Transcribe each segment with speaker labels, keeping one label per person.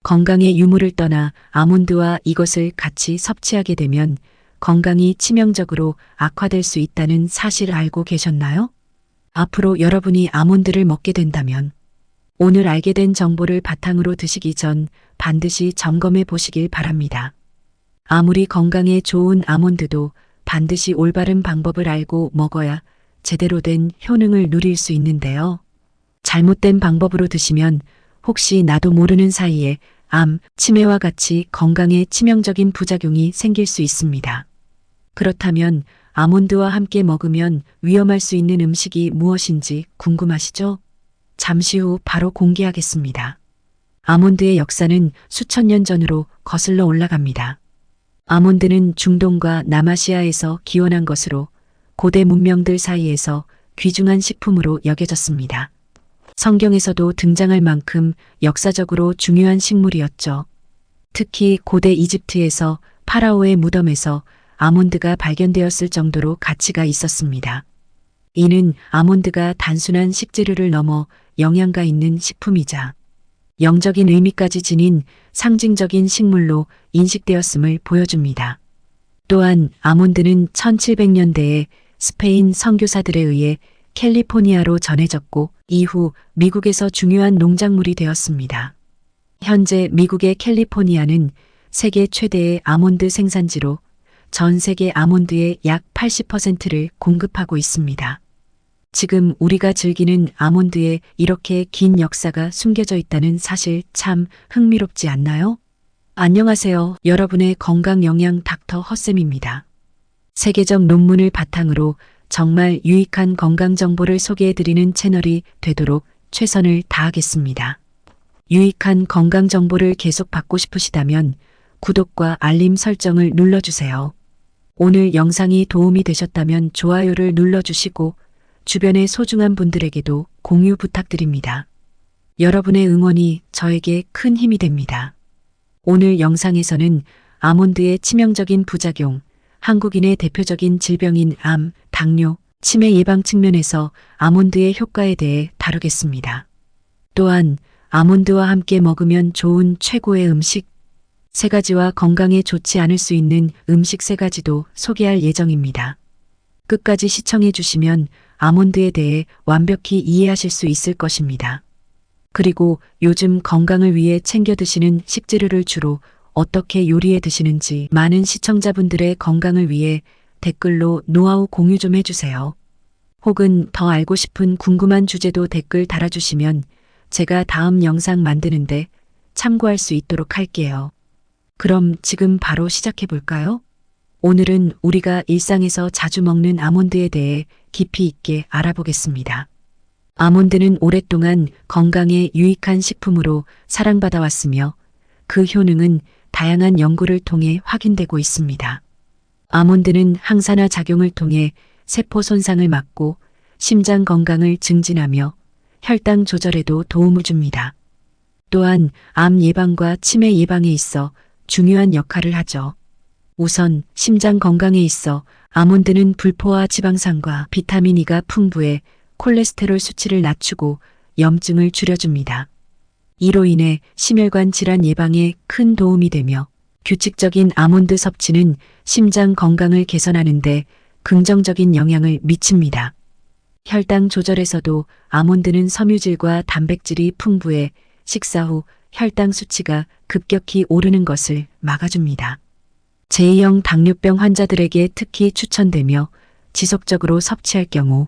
Speaker 1: 건강의 유무를 떠나 아몬드와 이것을 같이 섭취하게 되면 건강이 치명적으로 악화될 수 있다는 사실을 알고 계셨나요? 앞으로 여러분이 아몬드를 먹게 된다면 오늘 알게 된 정보를 바탕으로 드시기 전 반드시 점검해 보시길 바랍니다. 아무리 건강에 좋은 아몬드도 반드시 올바른 방법을 알고 먹어야 제대로 된 효능을 누릴 수 있는데요. 잘못된 방법으로 드시면 혹시 나도 모르는 사이에 암, 치매와 같이 건강에 치명적인 부작용이 생길 수 있습니다. 그렇다면 아몬드와 함께 먹으면 위험할 수 있는 음식이 무엇인지 궁금하시죠? 잠시 후 바로 공개하겠습니다. 아몬드의 역사는 수천 년 전으로 거슬러 올라갑니다. 아몬드는 중동과 남아시아에서 기원한 것으로 고대 문명들 사이에서 귀중한 식품으로 여겨졌습니다. 성경에서도 등장할 만큼 역사적으로 중요한 식물이었죠. 특히 고대 이집트에서 파라오의 무덤에서 아몬드가 발견되었을 정도로 가치가 있었습니다. 이는 아몬드가 단순한 식재료를 넘어 영양가 있는 식품이자 영적인 의미까지 지닌 상징적인 식물로 인식되었음을 보여줍니다. 또한 아몬드는 1700년대에 스페인 선교사들에 의해 캘리포니아로 전해졌고 이후 미국에서 중요한 농작물이 되었습니다. 현재 미국의 캘리포니아는 세계 최대의 아몬드 생산지로 전 세계 아몬드의 약 80%를 공급하고 있습니다. 지금 우리가 즐기는 아몬드에 이렇게 긴 역사가 숨겨져 있다는 사실 참 흥미롭지 않나요? 안녕하세요. 여러분의 건강 영양 닥터 허쌤입니다. 세계적 논문을 바탕으로 정말 유익한 건강 정보를 소개해드리는 채널이 되도록 최선을 다하겠습니다. 유익한 건강 정보를 계속 받고 싶으시다면 구독과 알림 설정을 눌러주세요. 오늘 영상이 도움이 되셨다면 좋아요를 눌러주시고 주변의 소중한 분들에게도 공유 부탁드립니다. 여러분의 응원이 저에게 큰 힘이 됩니다. 오늘 영상에서는 아몬드의 치명적인 부작용, 한국인의 대표적인 질병인 암, 당뇨, 치매 예방 측면에서 아몬드의 효과에 대해 다루겠습니다. 또한 아몬드와 함께 먹으면 좋은 최고의 음식 3가지와 건강에 좋지 않을 수 있는 음식 3가지도 소개할 예정입니다. 끝까지 시청해 주시면 아몬드에 대해 완벽히 이해하실 수 있을 것입니다. 그리고 요즘 건강을 위해 챙겨 드시는 식재료를 주로 어떻게 요리해 드시는지 많은 시청자분들의 건강을 위해 댓글로 노하우 공유 좀 해주세요. 혹은 더 알고 싶은 궁금한 주제도 댓글 달아주시면 제가 다음 영상 만드는데 참고할 수 있도록 할게요. 그럼 지금 바로 시작해 볼까요? 오늘은 우리가 일상에서 자주 먹는 아몬드에 대해 깊이 있게 알아보겠습니다. 아몬드는 오랫동안 건강에 유익한 식품으로 사랑받아 왔으며 그 효능은 다양한 연구를 통해 확인되고 있습니다. 아몬드는 항산화 작용을 통해 세포 손상을 막고 심장 건강을 증진하며 혈당 조절에도 도움을 줍니다. 또한 암 예방과 치매 예방에 있어 중요한 역할을 하죠. 우선 심장 건강에 있어 아몬드는 불포화 지방산과 비타민 E가 풍부해 콜레스테롤 수치를 낮추고 염증을 줄여줍니다. 이로 인해 심혈관 질환 예방에 큰 도움이 되며 규칙적인 아몬드 섭취는 심장 건강을 개선하는 데 긍정적인 영향을 미칩니다. 혈당 조절에서도 아몬드는 섬유질과 단백질이 풍부해 식사 후 혈당 수치가 급격히 오르는 것을 막아줍니다. 제2형 당뇨병 환자들에게 특히 추천되며 지속적으로 섭취할 경우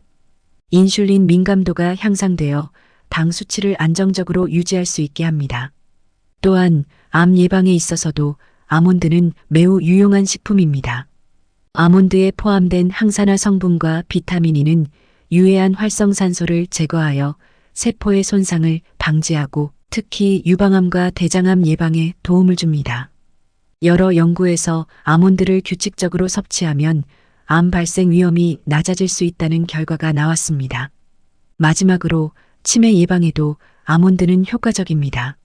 Speaker 1: 인슐린 민감도가 향상되어 당 수치를 안정적으로 유지할 수 있게 합니다. 또한 암 예방에 있어서도 아몬드는 매우 유용한 식품입니다. 아몬드에 포함된 항산화 성분과 비타민 E는 유해한 활성산소를 제거하여 세포의 손상을 방지하고 특히 유방암과 대장암 예방에 도움을 줍니다. 여러 연구에서 아몬드를 규칙적으로 섭취하면 암 발생 위험이 낮아질 수 있다는 결과가 나왔습니다. 마지막으로 치매 예방에도 아몬드는 효과적입니다.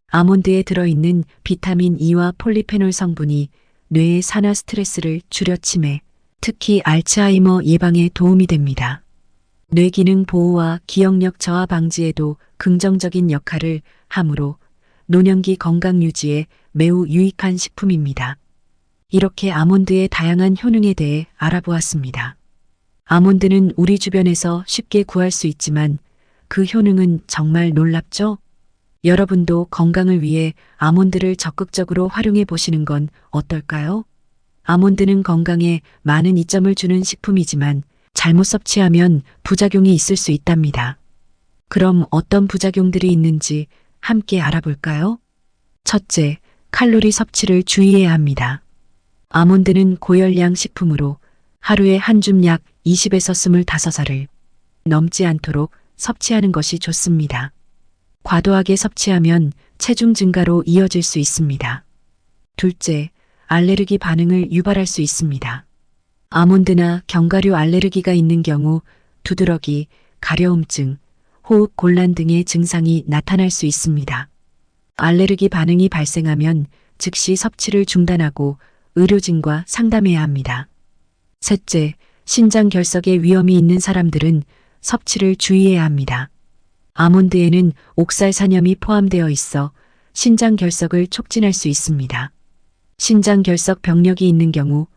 Speaker 1: 아몬드에 들어있는 비타민 E와 폴리페놀 성분이 뇌의 산화 스트레스를 줄여 치매, 특히 알츠하이머 예방에 도움이 됩니다. 뇌기능 보호와 기억력 저하 방지에도 긍정적인 역할을 하므로 노년기 건강 유지에 매우 유익한 식품입니다. 이렇게 아몬드의 다양한 효능에 대해 알아보았습니다. 아몬드는 우리 주변에서 쉽게 구할 수 있지만 그 효능은 정말 놀랍죠? 여러분도 건강을 위해 아몬드를 적극적으로 활용해 보시는 건 어떨까요? 아몬드는 건강에 많은 이점을 주는 식품이지만 잘못 섭취하면 부작용이 있을 수 있답니다. 그럼 어떤 부작용들이 있는지 함께 알아볼까요? 첫째, 칼로리 섭취를 주의해야 합니다. 아몬드는 고열량 식품으로 하루에 한 줌 약 20에서 25알을 넘지 않도록 섭취하는 것이 좋습니다. 과도하게 섭취하면 체중 증가로 이어질 수 있습니다. 둘째, 알레르기 반응을 유발할 수 있습니다. 아몬드나 견과류 알레르기가 있는 경우 두드러기, 가려움증, 호흡 곤란 등의 증상이 나타날 수 있습니다. 알레르기 반응이 발생하면 즉시 섭취를 중단하고 의료진과 상담해야 합니다. 셋째, 신장 결석에 위험이 있는 사람들은 섭취를 주의해야 합니다. 아몬드에는 옥살산염이 포함되어 있어 신장 결석을 촉진할 수 있습니다. 신장 결석 병력이 있는 경우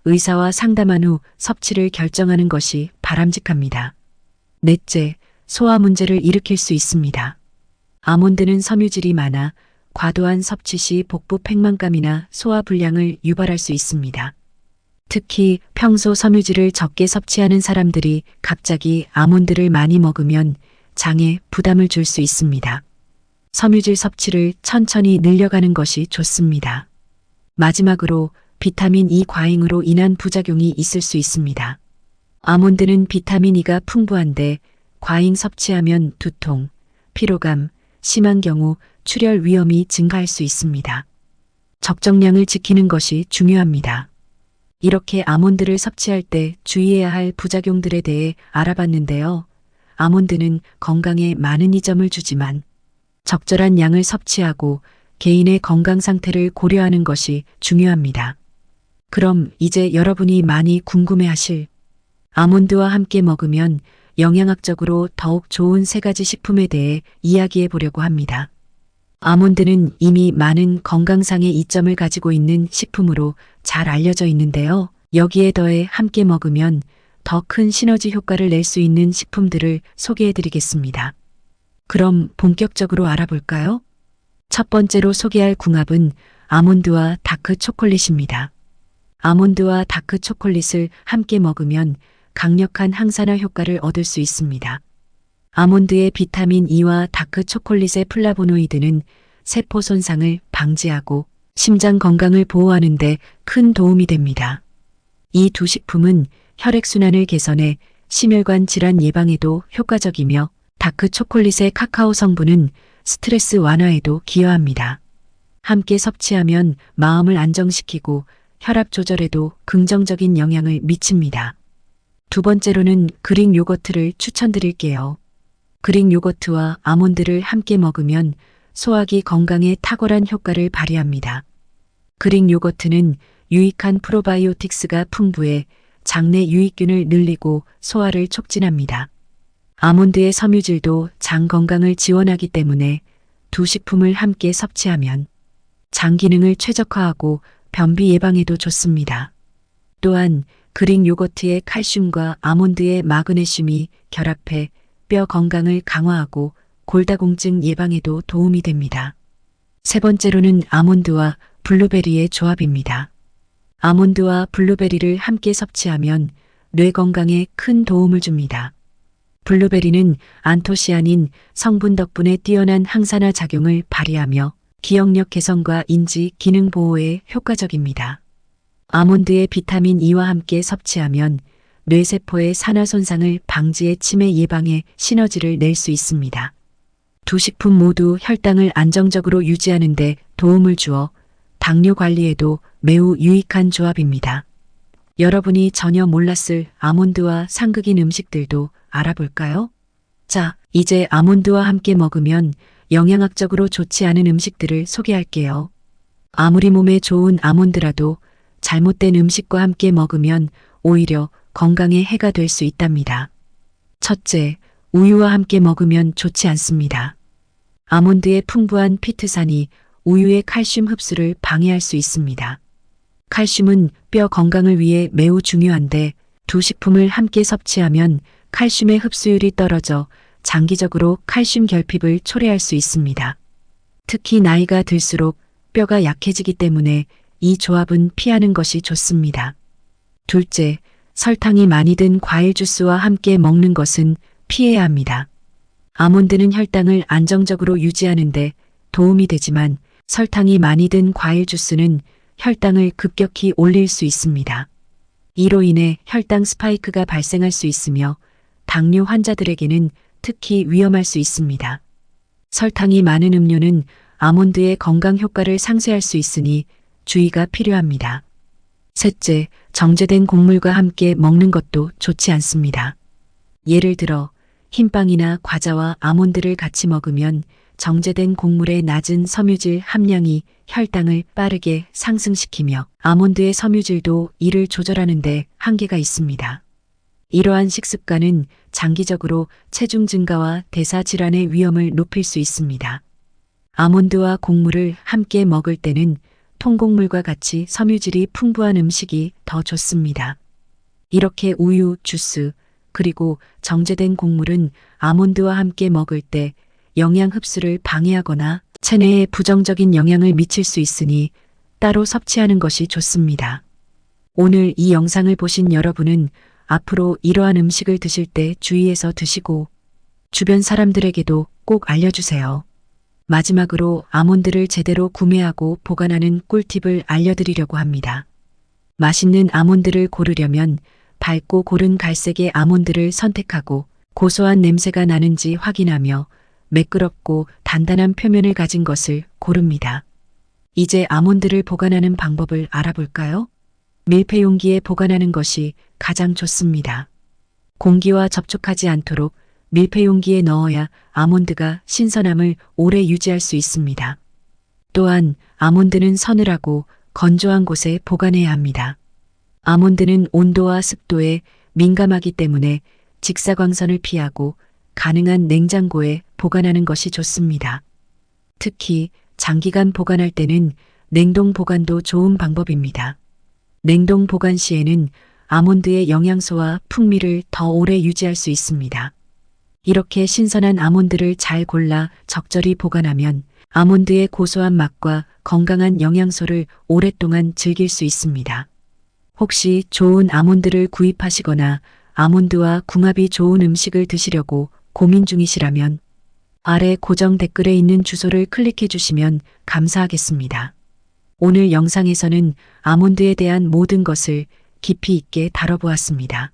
Speaker 1: 의사와 상담한 후 섭취를 결정하는 것이 바람직합니다. 넷째, 소화 문제를 일으킬 수 있습니다. 아몬드는 섬유질이 많아 과도한 섭취 시 복부 팽만감이나 소화 불량을 유발할 수 있습니다. 특히 평소 섬유질을 적게 섭취하는 사람들이 갑자기 아몬드를 많이 먹으면 장에 부담을 줄 수 있습니다. 섬유질 섭취를 천천히 늘려가는 것이 좋습니다. 마지막으로 비타민 E 과잉으로 인한 부작용이 있을 수 있습니다. 아몬드는 비타민 E가 풍부한데 과잉 섭취하면 두통, 피로감, 심한 경우 출혈 위험이 증가할 수 있습니다. 적정량을 지키는 것이 중요합니다. 이렇게 아몬드를 섭취할 때 주의해야 할 부작용들에 대해 알아봤는데요. 아몬드는 건강에 많은 이점을 주지만 적절한 양을 섭취하고 개인의 건강 상태를 고려하는 것이 중요합니다. 그럼 이제 여러분이 많이 궁금해하실 아몬드와 함께 먹으면 영양학적으로 더욱 좋은 3가지 식품에 대해 이야기해 보려고 합니다. 아몬드는 이미 많은 건강상의 이점을 가지고 있는 식품으로 잘 알려져 있는데요. 여기에 더해 함께 먹으면 더 큰 시너지 효과를 낼 수 있는 식품들을 소개해 드리겠습니다. 그럼 본격적으로 알아볼까요? 첫 번째로 소개할 궁합은 아몬드와 다크 초콜릿입니다. 아몬드와 다크 초콜릿을 함께 먹으면 강력한 항산화 효과를 얻을 수 있습니다. 아몬드의 비타민 E와 다크 초콜릿의 플라보노이드는 세포 손상을 방지하고 심장 건강을 보호하는 데 큰 도움이 됩니다. 이 두 식품은 혈액순환을 개선해 심혈관 질환 예방에도 효과적이며 다크 초콜릿의 카카오 성분은 스트레스 완화에도 기여합니다. 함께 섭취하면 마음을 안정시키고 혈압 조절에도 긍정적인 영향을 미칩니다. 두 번째로는 그릭 요거트를 추천드릴게요. 그릭 요거트와 아몬드를 함께 먹으면 소화기 건강에 탁월한 효과를 발휘합니다. 그릭 요거트는 유익한 프로바이오틱스가 풍부해 장내 유익균을 늘리고 소화를 촉진합니다. 아몬드의 섬유질도 장 건강을 지원하기 때문에 두 식품을 함께 섭취하면 장 기능을 최적화하고 변비 예방에도 좋습니다. 또한 그릭 요거트의 칼슘과 아몬드의 마그네슘이 결합해 뼈 건강을 강화하고 골다공증 예방에도 도움이 됩니다. 세 번째로는 아몬드와 블루베리의 조합입니다. 아몬드와 블루베리를 함께 섭취하면 뇌 건강에 큰 도움을 줍니다. 블루베리는 안토시아닌 성분 덕분에 뛰어난 항산화 작용을 발휘하며 기억력 개선과 인지 기능 보호에 효과적입니다. 아몬드의 비타민 E와 함께 섭취하면 뇌세포의 산화 손상을 방지해 치매 예방에 시너지를 낼 수 있습니다. 두 식품 모두 혈당을 안정적으로 유지하는 데 도움을 주어 당뇨 관리에도 매우 유익한 조합입니다. 여러분이 전혀 몰랐을 아몬드와 상극인 음식들도 알아볼까요? 자, 이제 아몬드와 함께 먹으면 영양학적으로 좋지 않은 음식들을 소개할게요. 아무리 몸에 좋은 아몬드라도 잘못된 음식과 함께 먹으면 오히려 건강에 해가 될 수 있답니다. 첫째, 우유와 함께 먹으면 좋지 않습니다. 아몬드의 풍부한 피트산이 우유의 칼슘 흡수를 방해할 수 있습니다. 칼슘은 뼈 건강을 위해 매우 중요한데 두 식품을 함께 섭취하면 칼슘의 흡수율이 떨어져 장기적으로 칼슘 결핍을 초래할 수 있습니다. 특히 나이가 들수록 뼈가 약해지기 때문에 이 조합은 피하는 것이 좋습니다. 둘째, 설탕이 많이 든 과일 주스와 함께 먹는 것은 피해야 합니다. 아몬드는 혈당을 안정적으로 유지하는 데 도움이 되지만 설탕이 많이 든 과일 주스는 혈당을 급격히 올릴 수 있습니다. 이로 인해 혈당 스파이크가 발생할 수 있으며 당뇨 환자들에게는 특히 위험할 수 있습니다. 설탕이 많은 음료는 아몬드의 건강 효과를 상쇄할 수 있으니 주의가 필요합니다. 셋째, 정제된 곡물과 함께 먹는 것도 좋지 않습니다. 예를 들어 흰빵이나 과자와 아몬드를 같이 먹으면 정제된 곡물의 낮은 섬유질 함량이 혈당을 빠르게 상승시키며 아몬드의 섬유질도 이를 조절하는 데 한계가 있습니다. 이러한 식습관은 장기적으로 체중 증가와 대사 질환의 위험을 높일 수 있습니다. 아몬드와 곡물을 함께 먹을 때는 통곡물과 같이 섬유질이 풍부한 음식이 더 좋습니다. 이렇게 우유, 주스, 그리고 정제된 곡물은 아몬드와 함께 먹을 때 영양 흡수를 방해하거나 체내에 부정적인 영향을 미칠 수 있으니 따로 섭취하는 것이 좋습니다. 오늘 이 영상을 보신 여러분은 앞으로 이러한 음식을 드실 때 주의해서 드시고 주변 사람들에게도 꼭 알려주세요. 마지막으로 아몬드를 제대로 구매하고 보관하는 꿀팁을 알려드리려고 합니다. 맛있는 아몬드를 고르려면 밝고 고른 갈색의 아몬드를 선택하고 고소한 냄새가 나는지 확인하며 매끄럽고 단단한 표면을 가진 것을 고릅니다. 이제 아몬드를 보관하는 방법을 알아볼까요? 밀폐 용기에 보관하는 것이 가장 좋습니다. 공기와 접촉하지 않도록 밀폐 용기에 넣어야 아몬드가 신선함을 오래 유지할 수 있습니다. 또한 아몬드는 서늘하고 건조한 곳에 보관해야 합니다. 아몬드는 온도와 습도에 민감하기 때문에 직사광선을 피하고 가능한 냉장고에 보관하는 것이 좋습니다. 특히 장기간 보관할 때는 냉동 보관도 좋은 방법입니다. 냉동 보관 시에는 아몬드의 영양소와 풍미를 더 오래 유지할 수 있습니다. 이렇게 신선한 아몬드를 잘 골라 적절히 보관하면 아몬드의 고소한 맛과 건강한 영양소를 오랫동안 즐길 수 있습니다. 혹시 좋은 아몬드를 구입하시거나 아몬드와 궁합이 좋은 음식을 드시려고 고민 중이시라면 아래 고정 댓글에 있는 주소를 클릭해 주시면 감사하겠습니다. 오늘 영상에서는 아몬드에 대한 모든 것을 깊이 있게 다뤄보았습니다.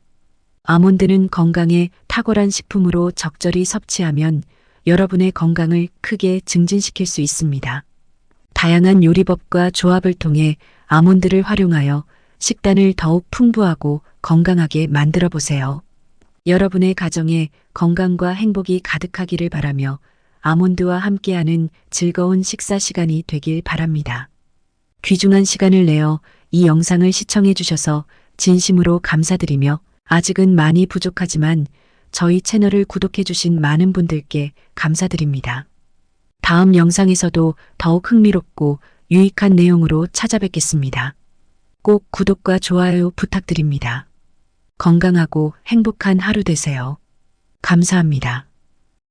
Speaker 1: 아몬드는 건강에 탁월한 식품으로 적절히 섭취하면 여러분의 건강을 크게 증진시킬 수 있습니다. 다양한 요리법과 조합을 통해 아몬드를 활용하여 식단을 더욱 풍부하고 건강하게 만들어 보세요. 여러분의 가정에 건강과 행복이 가득하기를 바라며 아몬드와 함께하는 즐거운 식사 시간이 되길 바랍니다. 귀중한 시간을 내어 이 영상을 시청해 주셔서 진심으로 감사드리며 아직은 많이 부족하지만 저희 채널을 구독해 주신 많은 분들께 감사드립니다. 다음 영상에서도 더욱 흥미롭고 유익한 내용으로 찾아뵙겠습니다. 꼭 구독과 좋아요 부탁드립니다. 건강하고 행복한 하루 되세요. 감사합니다.